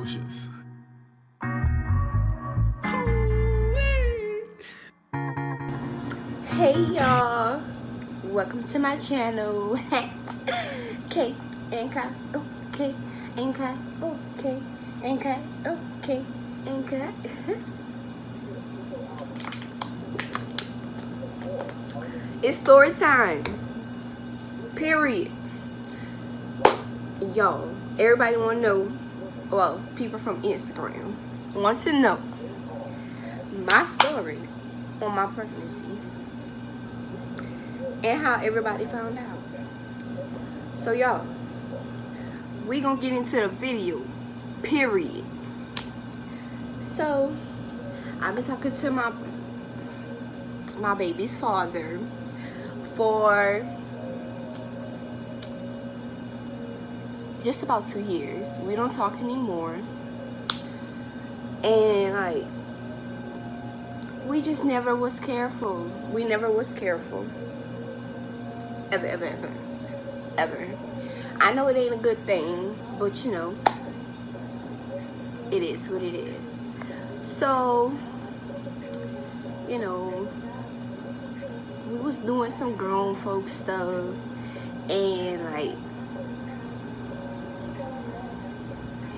atrocious. Hey y'all, welcome to my channel. K and K, okay, and K, okay, and K, okay, and K. It's story time. Period. Y'all, everybody wanna know, well, people from Instagram wants to know my story on my pregnancy and how everybody found out. So y'all, we gonna get into the video. Period. So I've been talking to my baby's father for just about 2 years. We don't talk anymore, and like we just never was careful. We never was careful. Ever. I know it ain't a good thing, but you know, it is what it is. So, you know, we was doing some grown folk stuff, and like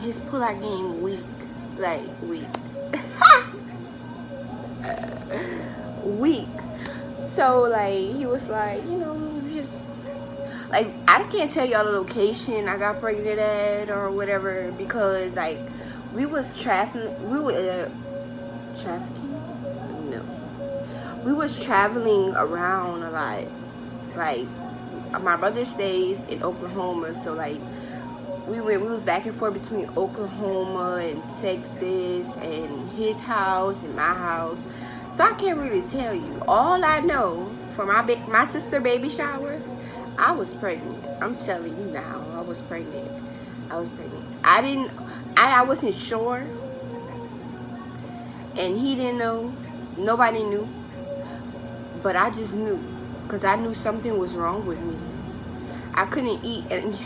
his pull-out game weak. Weak. So like he was like, you know, just like, I can't tell y'all the location I got pregnant at or whatever, because like we was traveling around a lot. Like my brother stays in Oklahoma, so like we was back and forth between Oklahoma and Texas, and his house and my house. So I can't really tell you. All I know, for my sister baby shower, I was pregnant. I'm telling you now, I was pregnant. I wasn't sure, and he didn't know. Nobody knew, but I just knew, because I knew something was wrong with me. I couldn't eat, and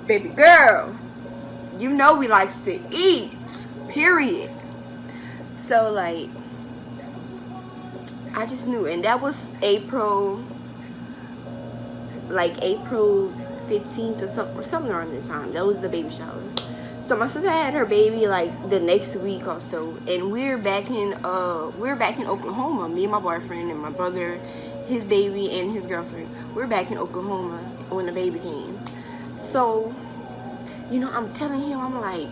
baby girl, you know we likes to eat, period. So like I just knew, and that was April 15th or something around this time. That was the baby shower. So my sister had her baby like the next week or so, and we're back in Oklahoma. Me and my boyfriend and my brother, his baby and his girlfriend. We're back in Oklahoma when the baby came. So, you know, I'm telling him, I'm like,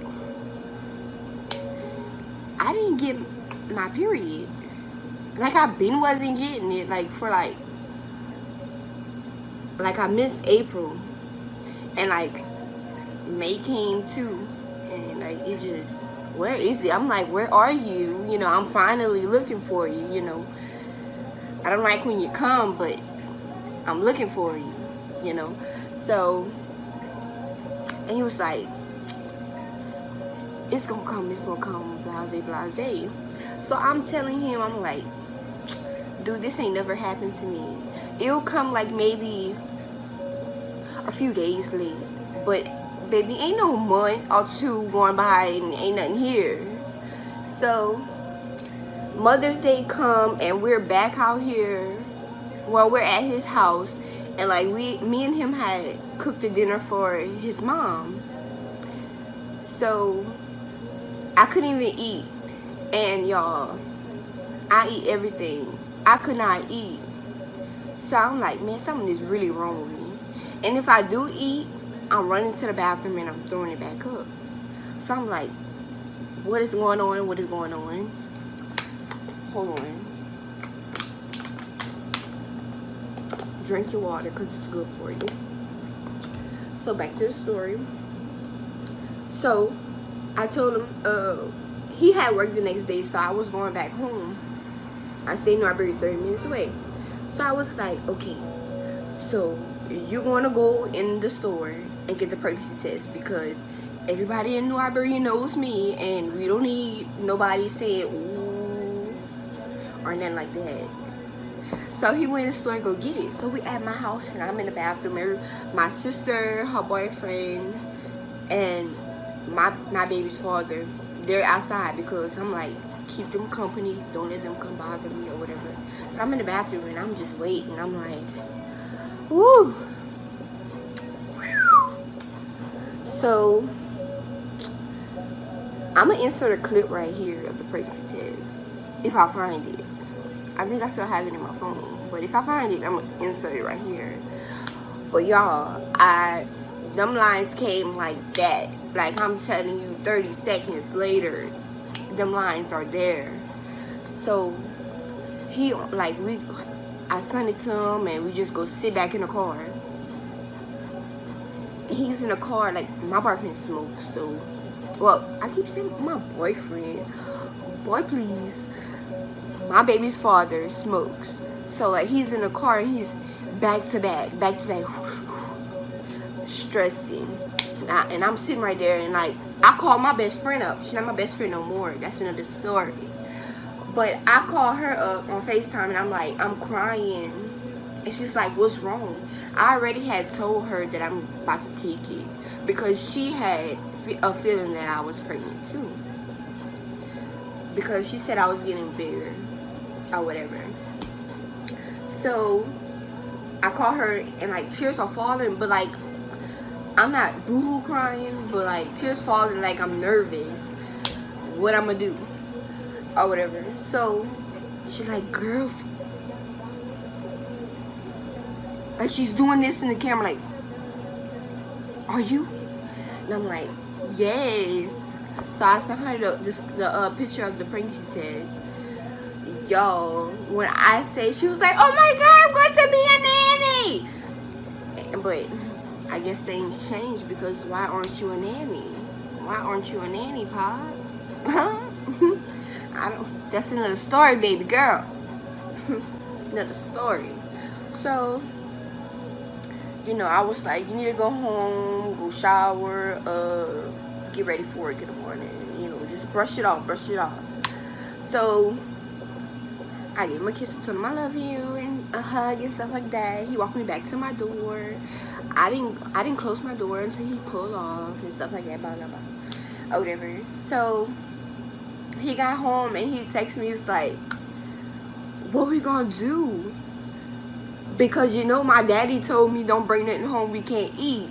I didn't get my period. Like I wasn't getting it, like for like I missed April, and like May came too, and like it just, where is it? I'm like, where are you? You know, I'm finally looking for you, you know. I don't like when you come, but I'm looking for you, you know. So, and he was like, it's gonna come, blase. So I'm telling him, I'm like, dude, this ain't never happened to me. It'll come like maybe a few days late, but baby, ain't no month or two going by and ain't nothing here. So Mother's Day come, and we're back out here. Well, we're at his house, and like me and him had cooked the dinner for his mom. So I couldn't even eat, and y'all, I eat everything. I could not eat. So I'm like, man, something is really wrong with me. And if I do eat, I'm running to the bathroom and I'm throwing it back up. So I'm like, what is going on? What is going on? Hold on. Drink your water, because it's good for you. So back to the story. So I told him, he had work the next day, so I was going back home. I stayed in Norbury 30 minutes away. So I was like, okay, so you're going to go in the store and get the pregnancy test, because everybody in Norbury knows me, and we don't need nobody saying ooh or nothing like that. So he went to the store and go get it. So we at my house, and I'm in the bathroom. My sister, her boyfriend, and my baby's father, they're outside because I'm like, keep them company, don't let them come bother me or whatever. So I'm in the bathroom and I'm just waiting. I'm like, woo. So I'm gonna insert a clip right here of the pregnancy test if I find it. I think I still have it in my phone, but if I find it, I'm gonna insert it right here. But y'all, them lines came like that. Like I'm telling you, 30 seconds later, them lines are there. So he like I sent it to him and we just go sit back in the car. He's in the car, like my boyfriend smokes, so well, I keep saying my boyfriend. Boy, please. My baby's father smokes. So like he's in the car and he's back to back, stressing. And I'm sitting right there and like I call my best friend up. She's not my best friend no more. That's another story. But I call her up on FaceTime and I'm like, I'm crying. And she's like, what's wrong? I already had told her that I'm about to take it because she had a feeling that I was pregnant too. Because she said I was getting bigger or whatever. So I call her and like tears are falling, but like I'm not boo-hoo crying, but like tears falling, like I'm nervous what I'm gonna do or whatever. So she's like, girl, like she's doing this in the camera, like, are you? And I'm like, yes. So I sent her the picture of the pregnancy test. Yo, when I say, she was like, oh my God, I'm going to be a nanny. But I guess things changed because why aren't you a nanny? Why aren't you a nanny, Pop? That's another story, baby girl. Another story. So, you know, I was like, you need to go home, go shower, get ready for work in the morning. You know, just brush it off. So I gave him a kiss and told him I love you and a hug and stuff like that. He walked me back to my door. I didn't close my door until he pulled off and stuff like that, blah blah blah, or whatever. So he got home and he texted me. He's like, what we gonna do? Because you know my daddy told me don't bring nothing home we can't eat.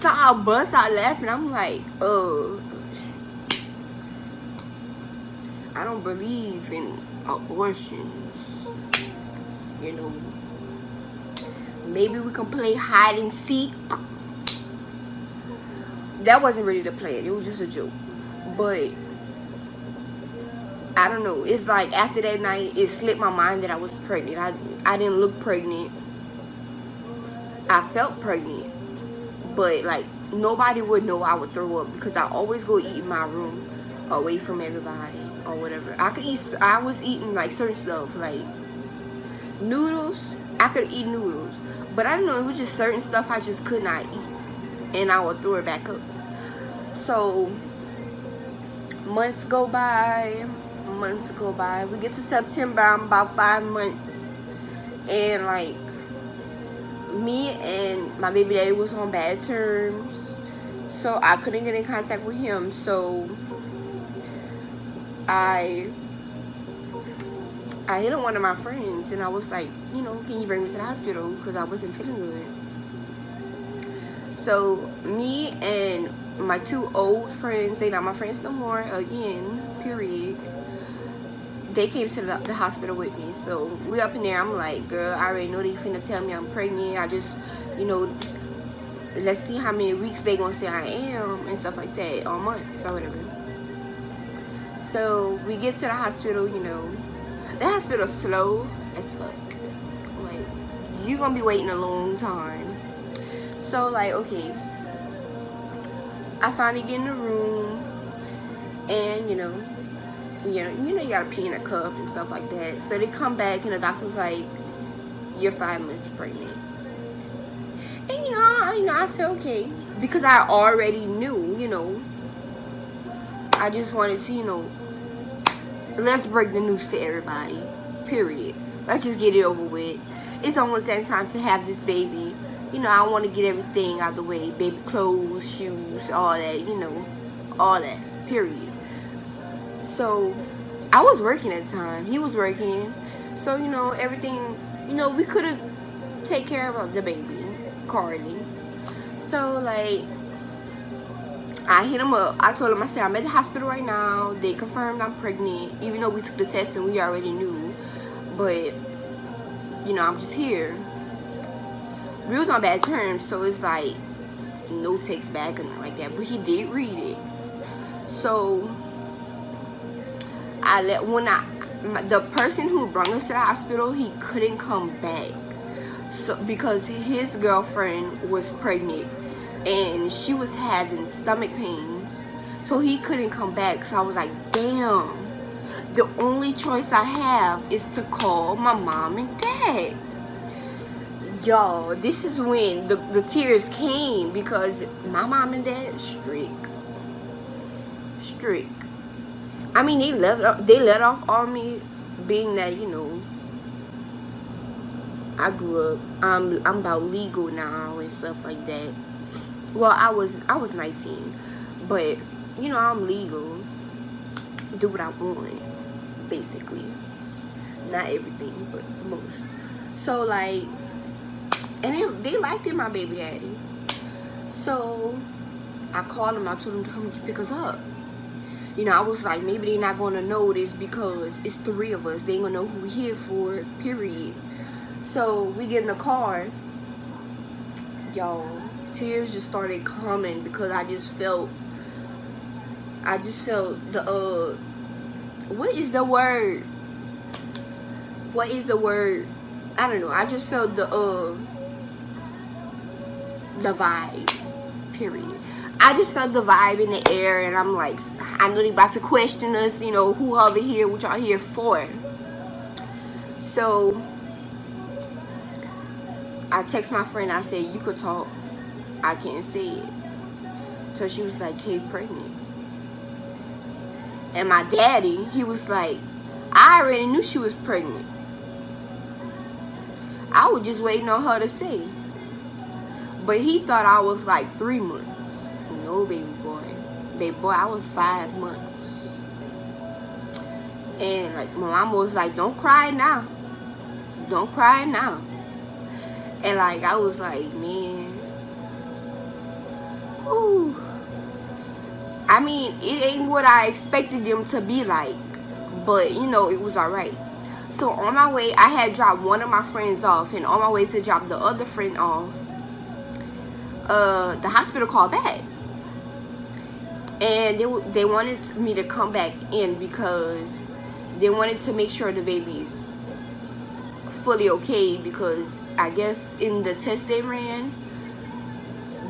So I bust out laughing. I'm like, I don't believe in abortions. You know, maybe we can play hide and seek. That wasn't really the plan. It was just a joke. But I don't know. It's like after that night, it slipped my mind that I was pregnant. I didn't look pregnant. I felt pregnant. But like nobody would know I would throw up because I always go eat in my room away from everybody or whatever. I was eating like certain stuff like noodles. I could eat noodles. But I don't know, it was just certain stuff I just could not eat. And I would throw it back up. So months go by. We get to September, I'm about 5 months. And like me and my baby daddy was on bad terms. So I couldn't get in contact with him. So I hit on one of my friends and I was like, you know, can you bring me to the hospital? Because I wasn't feeling good. So me and my 2 old friends, they not my friends no more, again, period. They came to the hospital with me. So we up in there, I'm like, girl, I already know they finna tell me I'm pregnant. I just, you know, let's see how many weeks they gonna say I am and stuff like that, or months or whatever. So we get to the hospital, you know. The hospital's slow as fuck. Like, you gonna be waiting a long time. So like, okay, I finally get in the room, and you know, you gotta pee in a cup and stuff like that. So they come back and the doctor's like, you're 5 months pregnant. And you know, I said okay, because I already knew, you know. I just wanted to, you know, let's break the news to everybody. Period. Let's just get it over with. It's almost that time to have this baby. you know, I want to get everything out the way. Baby clothes, shoes, all that, you know, all that, period. So, I was working at the time. He was working. So, you know, everything, you know, we could have take care of the baby, Karlie. So, like, I hit him up. I told him, I said, I'm at the hospital right now. They confirmed I'm pregnant, even though we took the test and we already knew. But, you know, I'm just here. We was on bad terms, so it's like no text back or nothing like that. But he did read it. So, the person who brought us to the hospital, he couldn't come back. So, because his girlfriend was pregnant and she was having stomach pains, so he couldn't come back. So I was like, damn, the only choice I have is to call my mom and dad. Y'all, this is when the tears came, because my mom and dad strict. I mean, they let off on me, being that, you know, I grew up, I'm about legal now and stuff like that. Well, I was 19, but, you know, I'm legal. Do what I want, basically. Not everything, but most. So, like, and they liked it, my baby daddy. So, I called him. I told him to come pick us up. You know, I was like, maybe they're not going to notice because it's 3 of us. They ain't going to know who we're here for, period. So, we get in the car. Y'all, tears just started coming because I just felt the, what is the word? I don't know. I just felt the vibe, period. I just felt the vibe in the air, and I'm like, I know they about to question us, you know, who over here, what y'all here for? So, I text my friend, I said, you could talk, I can't say it. So she was like, Kay pregnant. And my daddy, he was like, I already knew she was pregnant. I was just waiting on her to say. But he thought I was like 3 months. No, baby boy. Baby boy, I was 5 months. And like my mama was like, don't cry now. Don't cry now. And like I was like, man. Ooh. I mean, it ain't what I expected them to be like. But, you know, it was alright. So on my way, I had dropped one of my friends off. And on my way to drop the other friend off, the hospital called back. And they wanted me to come back in because they wanted to make sure the baby's fully okay, because I guess in the test they ran,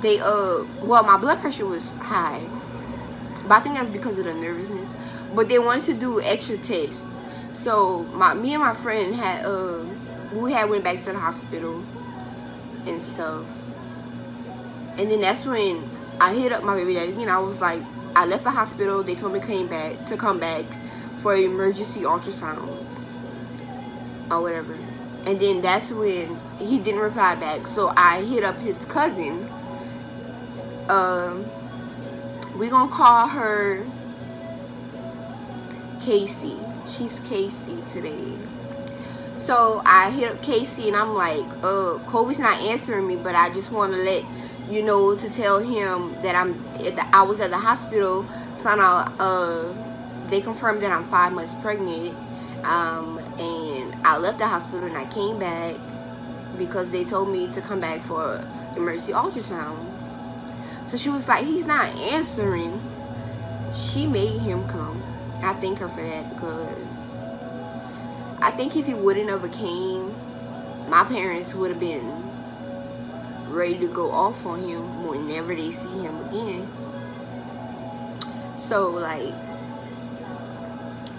well, my blood pressure was high, but I think that's because of the nervousness. But they wanted to do extra tests. So me and my friend had went back to the hospital and stuff. And then that's when I hit up my baby daddy again. I was like, I left the hospital. They told me to come back for an emergency ultrasound or whatever. And then that's when he didn't reply back. So I hit up his cousin. We gonna call her Casey. She's Casey today. So I hit up Casey and I'm like, Kobe's not answering me, but I just want to let you know, to tell him that I was at the hospital. Found out they confirmed that I'm 5 months pregnant, and I left the hospital and I came back because they told me to come back for emergency ultrasound. So she was like, he's not answering. She made him come. I thank her for that, because I think if he wouldn't have came, my parents would have been ready to go off on him whenever they see him again. So like,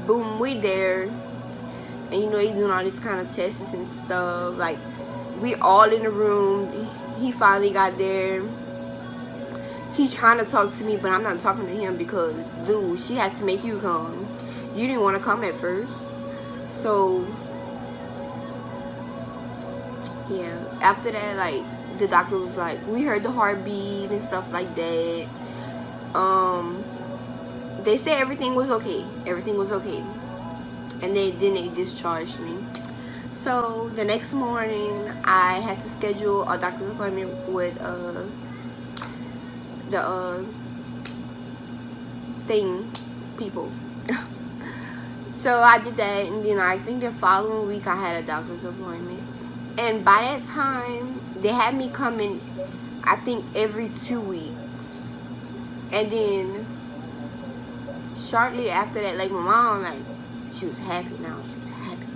boom, we there, and you know, they doing all this kind of tests and stuff. Like, we all in the room. He finally got there. He trying to talk to me, but I'm not talking to him because, dude, she had to make you come. You didn't want to come at first. So yeah, after that, like, the doctor was like, we heard the heartbeat and stuff like that. They said everything was okay. Everything was okay. And then they discharged me. So the next morning, I had to schedule a doctor's appointment with the people. So I did that, and then I think the following week I had a doctor's appointment. And by that time, they had me coming, I think, every 2 weeks. And then shortly after that, like, my mom, like, she was happy now. She was happy.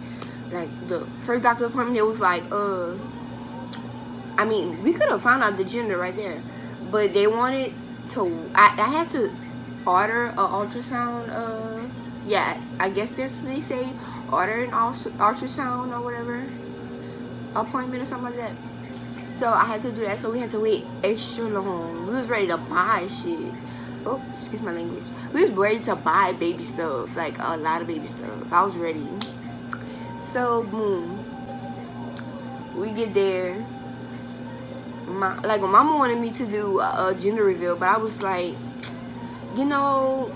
Like, the first doctor's appointment, it was like, I mean, we could have found out the gender right there. But they wanted to, I had to order an ultrasound, yeah, I guess that's what they say, order an ultrasound or whatever, appointment or something like that. So I had to do that, so we had to wait extra long. We was ready to buy shit. Oh, excuse my language. We was ready to buy baby stuff, like a lot of baby stuff. I was ready. So, boom. We get there. My mama wanted me to do a gender reveal, but I was like, you know,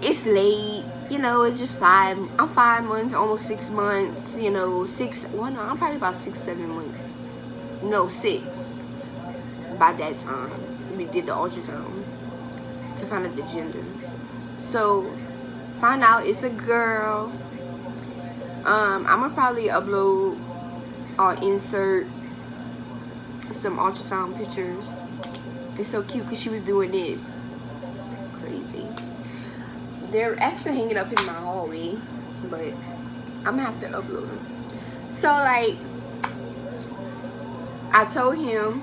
it's late, you know, it's just I'm 5 months, almost 6 months, you know, no, I'm probably about 6, 7 months. No, 6. By that time, we did the ultrasound to find out the gender. So, find out it's a girl. I'm gonna probably upload or insert some ultrasound pictures. It's so cute because she was doing this. Crazy. They're actually hanging up in my hallway, but I'm gonna have to upload them. So, like, I told him,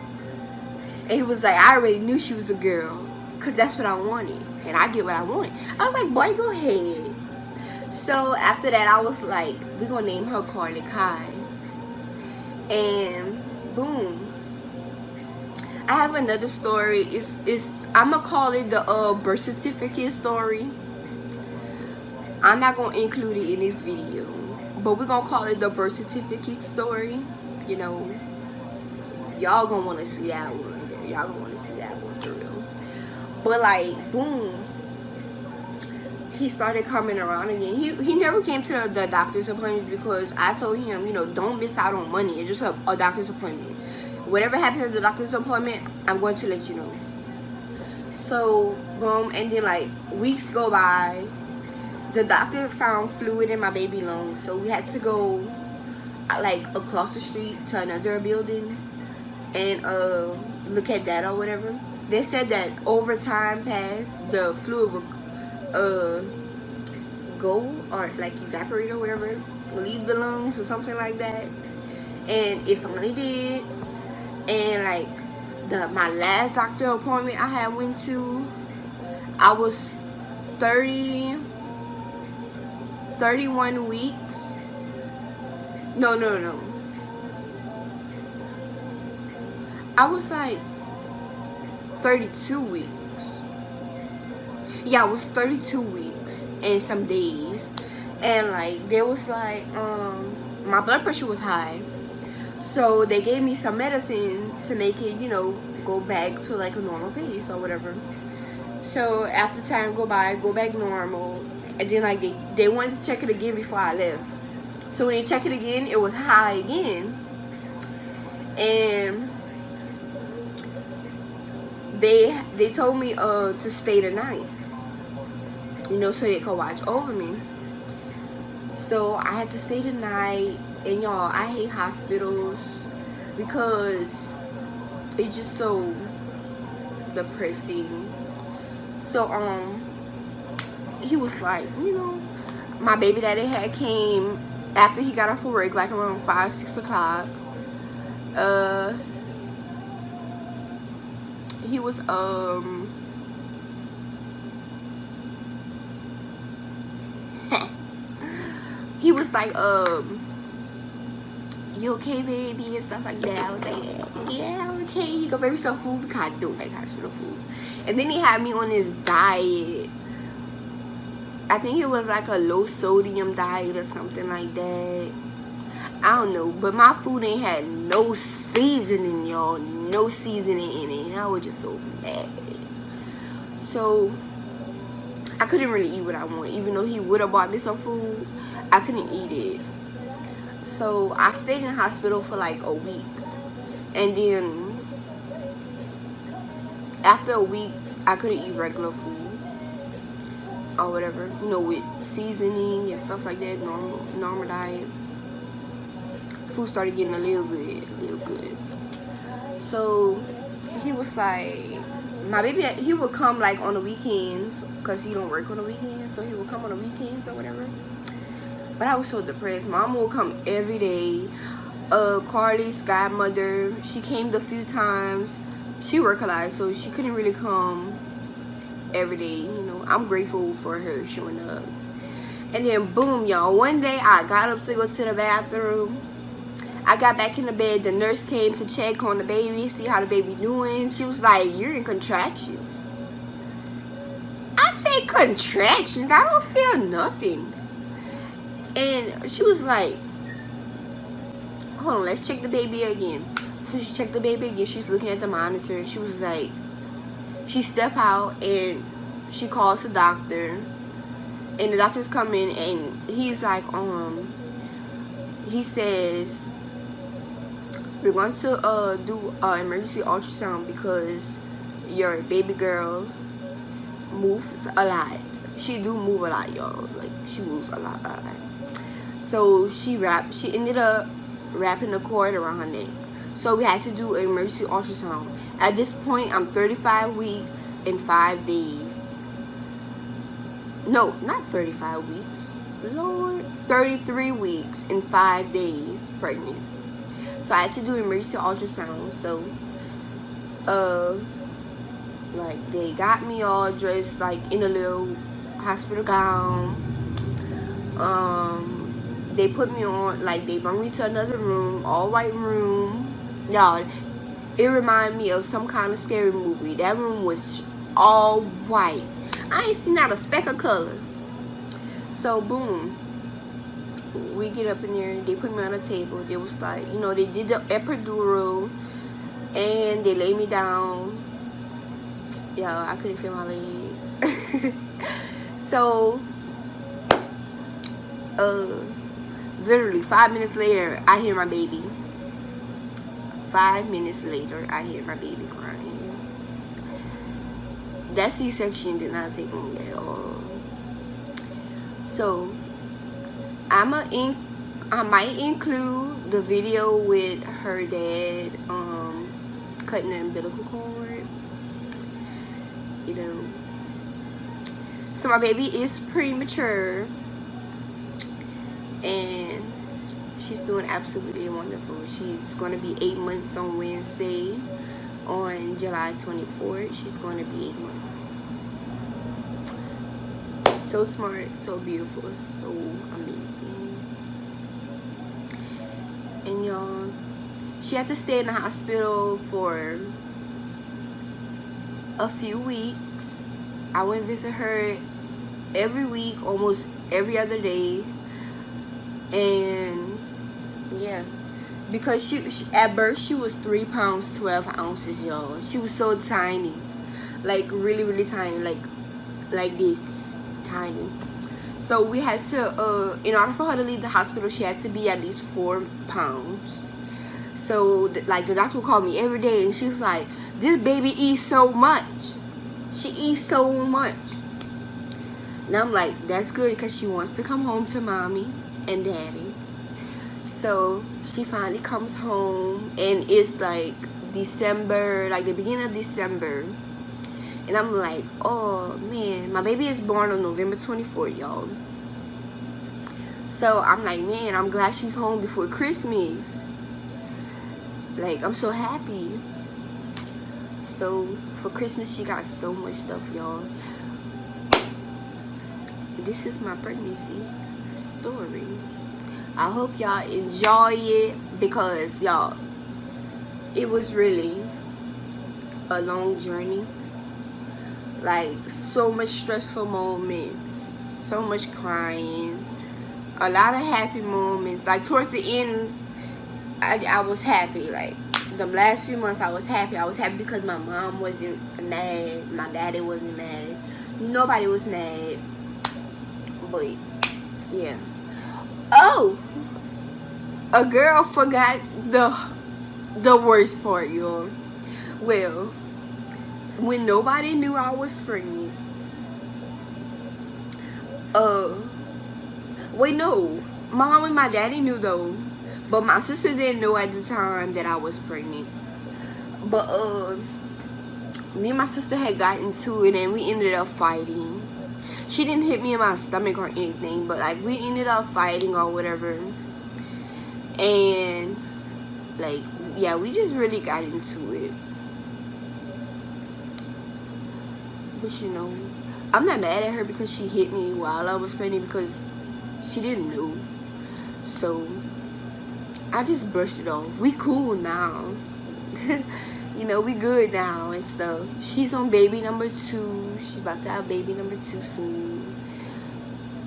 and he was like, I already knew she was a girl, because that's what I wanted, and I get what I want. I was like, boy, go ahead. So, after that, I was like, we're gonna name her Karlie Kai. And, boom. I have another story. I'm gonna call it the birth certificate story. I'm not gonna include it in this video, but we're gonna call it the birth certificate story. You know, y'all gonna want to see that one. Y'all gonna want to see that one for real. But like, boom, he started coming around again. He never came to the doctor's appointment because I told him, you know, don't miss out on money. It's just a doctor's appointment. Whatever happens at the doctor's appointment, I'm going to let you know. So, boom, and then like weeks go by. The doctor found fluid in my baby lungs, so we had to go like across the street to another building and look at that or whatever. They said that over time passed, the fluid would go or like evaporate or whatever, leave the lungs or something like that. And it finally did. And like my last doctor appointment I had went to, I was 31 weeks. No. I was like 32 weeks. Yeah, I was 32 weeks and some days. And like, there was like, my blood pressure was high. So they gave me some medicine to make it, you know, go back to like a normal pace or whatever. So after time go by, go back normal. And then like they wanted to check it again before I left. So when they checked it again, it was high again. And they told me to stay the night, you know, so they could watch over me. So I had to stay the night. And y'all, I hate hospitals because it's just so depressing. So he was like, you know, my baby daddy had came after he got off of work, like around 5, 6 o'clock. He was he was like, you okay, baby, and stuff like that. I was like, yeah, I'm okay. He go bring me some food because I don't like hospital food. And then he had me on this diet. I think it was like a low sodium diet or something like that. I don't know, but my food ain't had no seasoning, y'all. No seasoning in it. And I was just so mad. So I couldn't really eat what I wanted. Even though he would have bought me some food, I couldn't eat it. So I stayed in the hospital for like a week. And then after a week, I couldn't eat regular food or whatever, you know, with seasoning and stuff like that. Normal diet. Food started getting a little good. So he was like, my baby, he would come like on the weekends, because he don't work on the weekends, so he would come on the weekends or whatever. But I was so depressed. Mama would come every day. Karlie's godmother, she came a few times. She worked a lot, so she couldn't really come every day. You know, I'm grateful for her showing up. And then boom, y'all, one day I got up to go to the bathroom. I got back in the bed. The nurse came to check on the baby, see how the baby doing. She was like, "You're in contractions." I said, "Contractions? I don't feel nothing." And she was like, "Hold on, let's check the baby again." So she checked the baby again. She's looking at the monitor. And she was like, she stepped out and she calls the doctor. And the doctor's coming and he's like, he says, "We're going to do emergency ultrasound because your baby girl moves a lot." She do move a lot, y'all. Like, she moves a lot. So she ended up wrapping the cord around her neck. So we had to do an emergency ultrasound. At this point, I'm 35 weeks and 5 days. No, not 35 weeks. Lord. 33 weeks and 5 days pregnant. So I had to do emergency ultrasound. So, like, they got me all dressed, like, in a little hospital gown. They put me on, like, they brought me to another room, all white room. Y'all, it reminded me of some kind of scary movie. That room was all white. I ain't seen not a speck of color. So, boom. We get up in there. They put me on a table. They was like, you know, they did the epidural. And they laid me down. Yo, I couldn't feel my legs. So, literally 5 minutes later, I hear my baby. 5 minutes later, I hear my baby crying. That C-section did not take long at all. So, I might include the video with her dad cutting the umbilical cord. You know. So my baby is premature. And she's doing absolutely wonderful. She's going to be 8 months on Wednesday. On July 24th, she's going to be 8 months. So smart, so beautiful, so amazing. And y'all, she had to stay in the hospital for a few weeks. I went visit her every week, almost every other day. And yeah, because she at birth she was 3 pounds 12 ounces, y'all. She was so tiny, like really tiny, like this tiny. So we had to in order for her to leave the hospital, she had to be at least 4 pounds. So like the doctor would call me every day and she's like, "This baby eats so much. She eats so much." And I'm like, that's good, because she wants to come home to mommy and daddy. So she finally comes home, and it's like December, like the beginning of December. And I'm like, oh man, my baby is born on November 24th, y'all. So I'm like, man, I'm glad she's home before Christmas. Like, I'm so happy. So for Christmas, she got so much stuff, y'all. This is my pregnancy story. I hope y'all enjoy it, because y'all, it was really a long journey. Like, so much stressful moments, so much crying, a lot of happy moments. Like towards the end, I was happy. Like the last few months I was happy. I was happy because my mom wasn't mad, my daddy wasn't mad, nobody was mad. But yeah. Oh, a girl forgot the worst part, y'all. Well, when nobody knew I was pregnant, wait, no, my mom and my daddy knew though, but my sister didn't know at the time that I was pregnant. But me and my sister had gotten into it and we ended up fighting. She didn't hit me in my stomach or anything, but like we ended up fighting or whatever. And like, yeah, we just really got into it. But you know, I'm not mad at her because she hit me while I was pregnant, because she didn't know. So I just brushed it off. We cool now. You know, we good now and stuff. She's on baby number 2. She's about to have baby number 2 soon.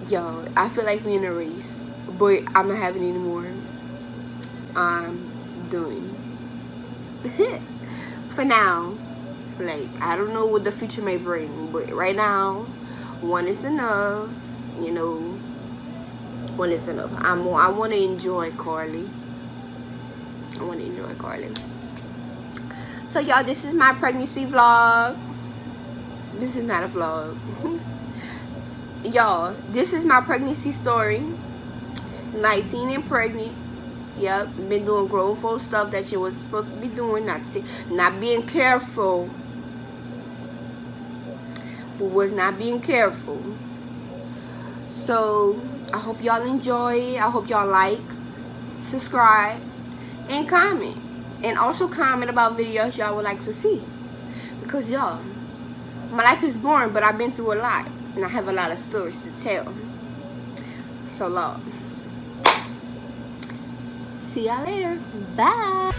Y'all, I feel like we in a race, but I'm not having any more. I'm done. For now. Like, I don't know what the future may bring, but right now, 1 is enough. You know, 1 is enough. I want to enjoy Karlie. I want to enjoy Karlie. So y'all, this is my pregnancy vlog. This is not a vlog. Y'all, this is my pregnancy story. 19 and pregnant. Yep, been doing grown folk stuff that you was supposed to be doing. Not being careful. But was not being careful. So I hope y'all enjoy it. I hope y'all like, subscribe, and comment. And also comment about videos y'all would like to see. Because y'all, my life is boring, but I've been through a lot. And I have a lot of stories to tell. So long. See y'all later. Bye.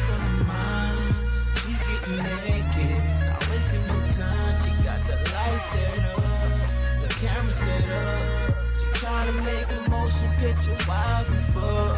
She's getting naked. I wasted no time. She got the light set up, the camera set up. She trying to make a motion picture while before.